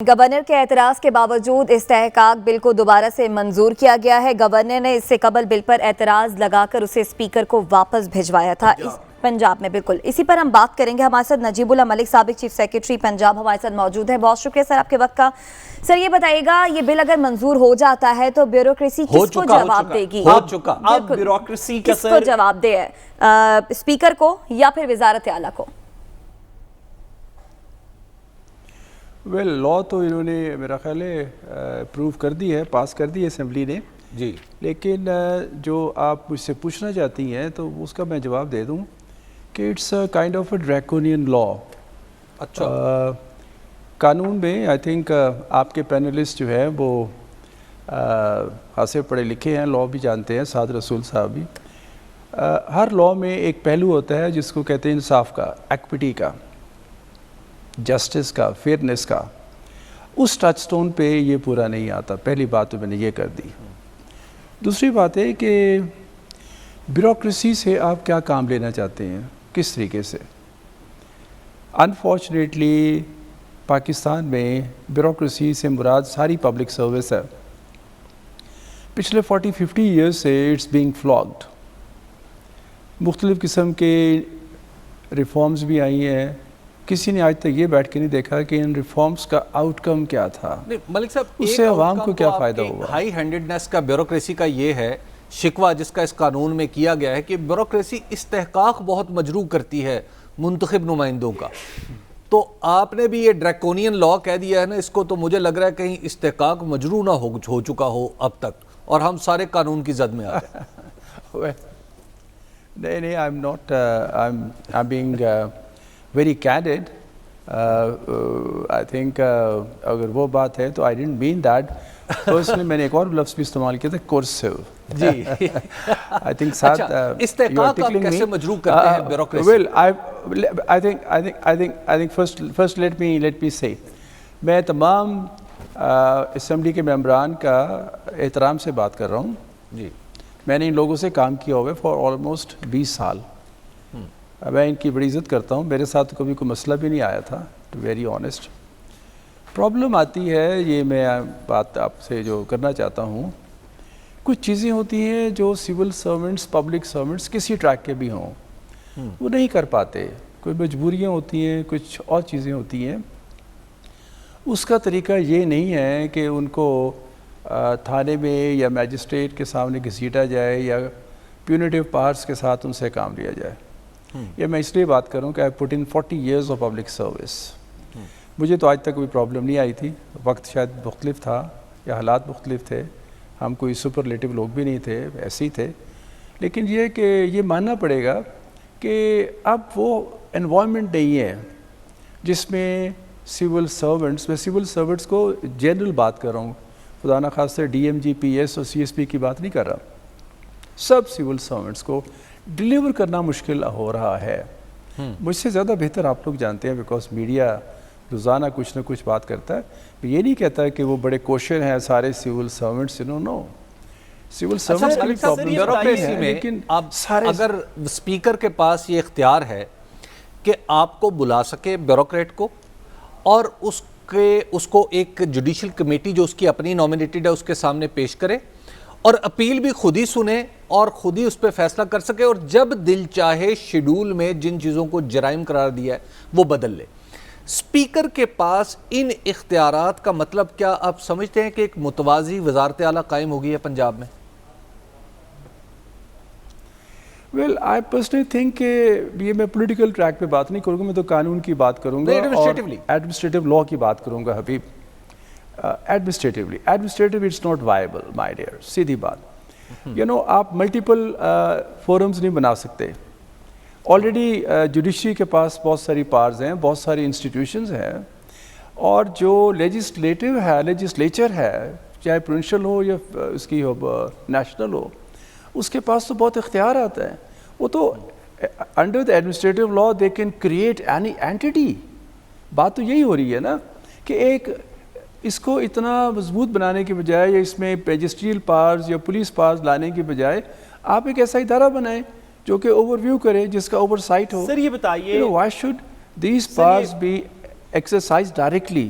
Governor کے اعتراض کے باوجود استحقاق بل کو دوبارہ سے منظور کیا گیا ہے۔ گورنر نے اس سے قبل بل پر اعتراض لگا کر اسے اسپیکر کو واپس بھجوایا تھا پنجاب میں۔ بالکل اسی پر ہم بات کریں گے۔ ہمارے ساتھ نجیب اللہ ملک سابق چیف سیکرٹری پنجاب ہمارے ساتھ موجود ہے۔ بہت شکریہ سر آپ کے وقت کا۔ سر یہ بتائیے گا یہ بل اگر منظور ہو جاتا ہے تو بیوروکریسی کس کو جواب دے گی؟ اب بیوروکریسی کس کو جواب دے ہے؟ اسپیکر کو یا پھر وزارت اعلیٰ کو؟ ویل لا تو انہوں نے میرا خیال ہے اپروو کر دی ہے، پاس کر دی ہے اسمبلی نے جی، لیکن جو آپ مجھ سے پوچھنا چاہتی ہیں تو اس کا میں جواب دے دوں کہ it's kind of a draconian law. اچھا، قانون میں آئی تھنک آپ کے پینلسٹ جو ہیں وہ خاصے پڑھے لکھے ہیں، لا بھی جانتے ہیں، سعد رسول صاحب بھی۔ ہر لا میں ایک پہلو ہوتا ہے جس کو کہتے ہیں انصاف کا، ایکوٹی کا، جسٹس کا، فیئرنیس کا۔ اس ٹچ سٹون پہ یہ پورا نہیں آتا۔ پہلی بات تو میں نے یہ کر دی۔ دوسری بات ہے کہ بیوروکریسی سے آپ کیا کام لینا چاہتے ہیں، کس طریقے سے؟ انفارچونیٹلی پاکستان میں بیوروکریسی سے مراد ساری پبلک سروس ہے۔ پچھلے 40-50 ایئرز سے اٹس بینگ فلاگڈ۔ مختلف قسم کے ریفارمز بھی آئی ہیں، کسی نے آج تک یہ بیٹھ کے نہیں دیکھا کہ ان ریفارمز کا آؤٹ کم کیا تھا، ملک صاحب اس سے عوام کو کیا فائدہ ہوا۔ ہائی ہینڈڈنس کا بیوروکریسی کا یہ ہے شکوہ جس کا اس قانون میں کیا گیا ہے کہ بیوروکریسی استحقاق بہت مجروح کرتی ہے منتخب نمائندوں کا۔ تو آپ نے بھی یہ ڈریکونین لا کہہ دیا ہے نا اس کو، تو مجھے لگ رہا ہے کہیں استحقاق مجروح نہ ہو چکا ہو اب تک اور ہم سارے قانون کی زد میں آ جائیں۔ نہیں، I'm being very candid. I think اگر وہ بات ہے تو I didn't mean that. Personally میں نے ایک اور لفظ بھی استعمال کیا تھا، coercive. جی، I think ساتھ استحقاق آپ کیسے مجروح کرتے ہیں bureaucracy? Well, I think first let me say میں تمام اسمبلی کے ممبران کا احترام سے بات کر رہا ہوں۔ جی، میں نے ان لوگوں سے کام کیا ہوا ہے فار آلموسٹ 20 سال۔ میں ان کی بڑی عزت کرتا ہوں، میرے ساتھ کبھی کوئی مسئلہ بھی نہیں آیا تھا، ٹو ویری آنیسٹ۔ پرابلم آتی ہے، یہ میں بات آپ سے جو کرنا چاہتا ہوں، کچھ چیزیں ہوتی ہیں جو سول سرونٹس، پبلک سرونٹس کسی ٹریک کے بھی ہوں وہ نہیں کر پاتے، کوئی مجبوریاں ہوتی ہیں، کچھ اور چیزیں ہوتی ہیں۔ اس کا طریقہ یہ نہیں ہے کہ ان کو تھانے میں یا میجسٹریٹ کے سامنے گھسیٹا جائے یا پیونیٹیو پاورز کے ساتھ ان سے کام لیا جائے۔ یہ میں اس لیے بات کروں کہ I put in 40 years of public service۔ مجھے تو آج تک کوئی پرابلم نہیں آئی تھی، وقت شاید مختلف تھا یا حالات مختلف تھے، ہم کوئی سپرلیٹو لوگ بھی نہیں تھے، ایسے ہی تھے۔ لیکن یہ کہ یہ ماننا پڑے گا کہ اب وہ انوائرمنٹ نہیں ہے جس میں سول سرونٹس، میں سول سرونٹس کو جنرل بات کر رہا ہوں، خدا نخواستہ D M G P S اور سی ایس پی کی بات نہیں کر رہا، سب سول سرونٹس کو ڈیلیور کرنا مشکل ہو رہا ہے۔ مجھ سے زیادہ بہتر آپ لوگ جانتے ہیں بیکاز میڈیا روزانہ کچھ نہ کچھ بات کرتا ہے۔ یہ نہیں کہتا کہ وہ بڑے کوشر ہیں سارے سول سرونٹس، نو سول سرونٹس کی بیوروکریسی میں لیکن اگر اسپیکر کے پاس یہ اختیار ہے کہ آپ کو بلا سکے بیوروکریٹ کو اور اس کو ایک جوڈیشل کمیٹی جو اس کی اپنی نومینیٹڈ ہے اس کے سامنے پیش کرے اور اپیل بھی خود ہی سنے اور خود ہی اس پہ فیصلہ کر سکے اور جب دل چاہے شیڈول میں جن چیزوں کو جرائم قرار دیا ہے وہ بدل لے۔ اسپیکر کے پاس ان اختیارات کا مطلب کیا آپ سمجھتے ہیں کہ ایک متوازی وزارت اعلیٰ قائم ہوگی ہے پنجاب میں؟ ویل آئی پرسنلی تھنک کہ یہ میں پولیٹیکل ٹریک پہ بات نہیں کروں گا، میں تو قانون کی بات کروں گا اور ایڈمنسٹریٹو لا کی بات کروں گا حبیب۔ Administrative it's not viable my dear, سیدھی بات۔ آپ ملٹیپل فورمز نہیں بنا سکتے۔ آلریڈی جوڈیشری کے پاس بہت ساری پاورز ہیں، بہت ساری انسٹیٹیوشنز ہیں، اور جو لیجسلیچر ہے چاہے پروونشل ہو یا اس کی نیشنل ہو، اس کے پاس تو بہت اختیار آتا ہے۔ وہ تو under the administrative law they can create any entity. بات تو یہی ہو رہی ہے نا کہ ایک اس کو اتنا مضبوط بنانے کے بجائے یا اس میں میجسٹریل پاورز یا پولیس پاورز لانے کے بجائے آپ ایک ایسا ادارہ بنائیں جو کہ اوور ویو کرے، جس کا اوور سائٹ ہو۔ سر یہ بتائیے why should these powers be exercise directly.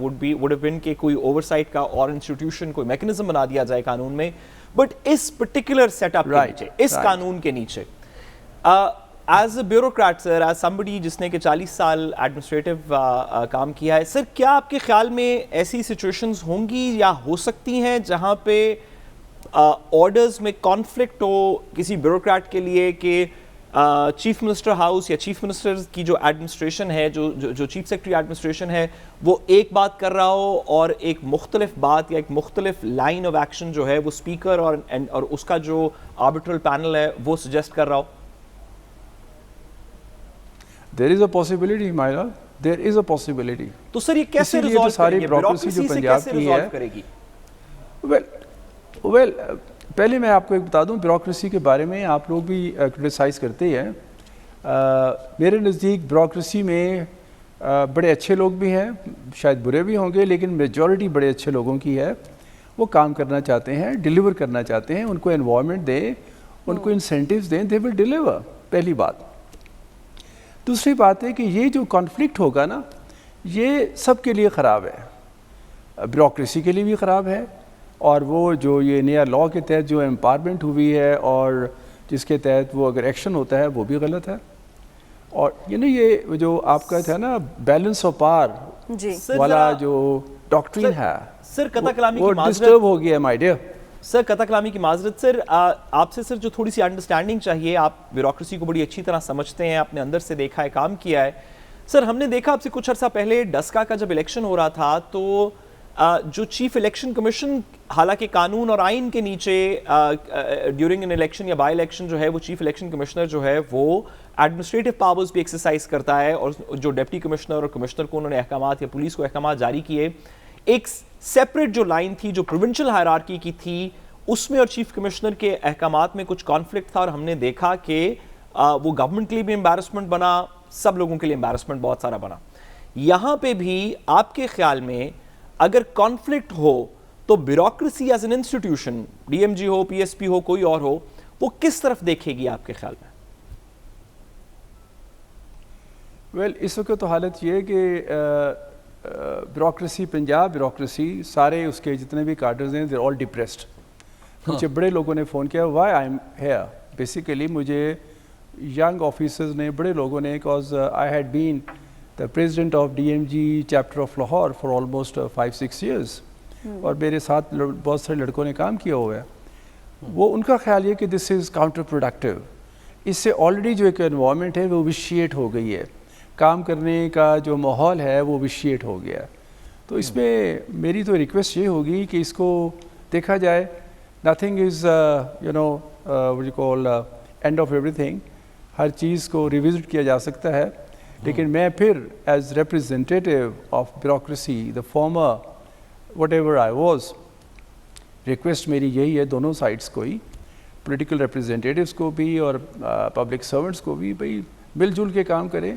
would have been کہ کوئی oversight کا اور انسٹیٹیوشن کوئی میکنزم بنا دیا جائے قانون میں, بٹ اس پرٹیکولر سیٹ اپ کے نیچے, اس قانون کے نیچے as a bureaucrat sir, as somebody جس نے کہ 40 سال ایڈمنسٹریٹو کام کیا ہے سر, کیا آپ کے خیال میں ایسی سچویشنز ہوں گی یا ہو سکتی ہیں جہاں پہ آرڈرز میں کانفلکٹ ہو کسی بیوروکریٹ کے لیے کہ چیف منسٹر ہاؤس یا چیف منسٹر کی جو ایڈمنسٹریشن ہے, جو چیف سیکرٹری ایڈمنسٹریشن ہے, وہ ایک بات کر رہا ہو اور ایک مختلف بات یا ایک مختلف لائن آف ایکشن جو ہے وہ اسپیکر اور اس کا جو آربیٹرل پینل ہے وہ سجیسٹ کر رہا ہو؟ There is a possibility, my lord. There is a possibility. تو سر یہ کیسے ریزالو کرے گی, بیوروکریسی سے کیسے ریزالو کرے گی؟ Well, پہلے میں آپ کو ایک بتا دوں, بیوروکریسی کے بارے میں آپ لوگ بھی کرٹیسائز کرتے ہیں. میرے نزدیک بیوروکریسی میں بڑے اچھے لوگ بھی ہیں, شاید برے بھی ہوں گے, لیکن میجورٹی بڑے اچھے لوگوں کی ہے. وہ کام کرنا چاہتے ہیں, ڈیلیور کرنا چاہتے ہیں, ان کو انوائرمنٹ دیں, ان کو انسینٹیوز دیں, دے ول ڈیلیور. پہلی بات. دوسری بات ہے کہ یہ جو کانفلکٹ ہوگا نا, یہ سب کے لیے خراب ہے. بیوروکریسی کے لیے بھی خراب ہے, اور وہ جو یہ نیا لاء کے تحت جو امپاورمنٹ ہوئی ہے اور جس کے تحت وہ اگر ایکشن ہوتا ہے وہ بھی غلط ہے. اور یعنی یہ جو آپ کا تھا نا بیلنس آف پاور والا جو ڈاکٹرین ہے, سر قطع کلامی وہ کی معذرت, ڈسٹرب ہو گیا مائی ڈیئر. سر قطع کلامی کی معذرت سر, آپ سے سر جو تھوڑی سی انڈرسٹینڈنگ چاہیے, آپ بیوروکریسی کو بڑی اچھی طرح سمجھتے ہیں, آپ نے اندر سے دیکھا ہے, کام کیا ہے. سر ہم نے دیکھا آپ سے کچھ عرصہ پہلے ڈسکا کا جب الیکشن ہو رہا تھا تو جو چیف الیکشن کمیشن, حالانکہ قانون اور آئین کے نیچے ڈیورنگ این الیکشن یا بائی الیکشن جو ہے وہ چیف الیکشن کمشنر جو ہے وہ ایڈمنسٹریٹو پاورز بھی ایکسرسائز کرتا ہے, اور جو ڈپٹی کمشنر اور کمشنر کو انہوں نے احکامات یا پولیس کو احکامات جاری کیے. ایک سیپریٹ جو لائن تھی جو پروونشل ہائرارکی کی تھی, اس میں اور چیف کمشنر کے احکامات میں کچھ کانفلکٹ تھا, اور ہم نے دیکھا کہ وہ گورنمنٹ کے لیے بھی امبیرسمنٹ بنا, سب لوگوں کے لیے امبیرسمنٹ بہت سارا بنا. یہاں پہ بھی آپ کے خیال میں اگر کانفلکٹ ہو تو bureaucracy as an institution, D M G ہو, پی ایس پی ہو, کوئی اور ہو, وہ کس طرف دیکھے گی آپ کے خیال میں؟ ویل اس وقت تو حالت یہ ہے کہ بیوروکریسی, پنجاب بیوروکریسی, سارے اس کے جتنے بھی کارڈرز ہیں they're all depressed. مجھے بڑے لوگوں نے فون کیا, why I am here, basically مجھے ینگ آفیسرز نے, بڑے لوگوں نے, because I had been the president of DMG chapter of Lahore for almost 5-6 years, اور میرے ساتھ بہت سارے لڑکوں نے کام کیا ہوا ہے. وہ ان کا خیال یہ کہ this is counterproductive. اس سے آلریڈی جو ایک انوائرمنٹ ہے وہ وشیٹ ہو گئی ہے, کام کرنے کا جو ماحول ہے وہ وشیٹ ہو گیا ہے. تو اس میں میری تو ریکویسٹ یہ ہوگی کہ اس کو دیکھا جائے. nothing is what you call end of everything. ہر چیز کو ریوزٹ کیا جا سکتا ہے, لیکن میں پھر as representative of bureaucracy, the former whatever I was, request میری یہی ہے دونوں سائڈس کو ہی, پولیٹیکل ریپرزینٹیوز کو بھی اور پبلک سرونٹس کو بھی, بھائی مل جل کے کام کریں.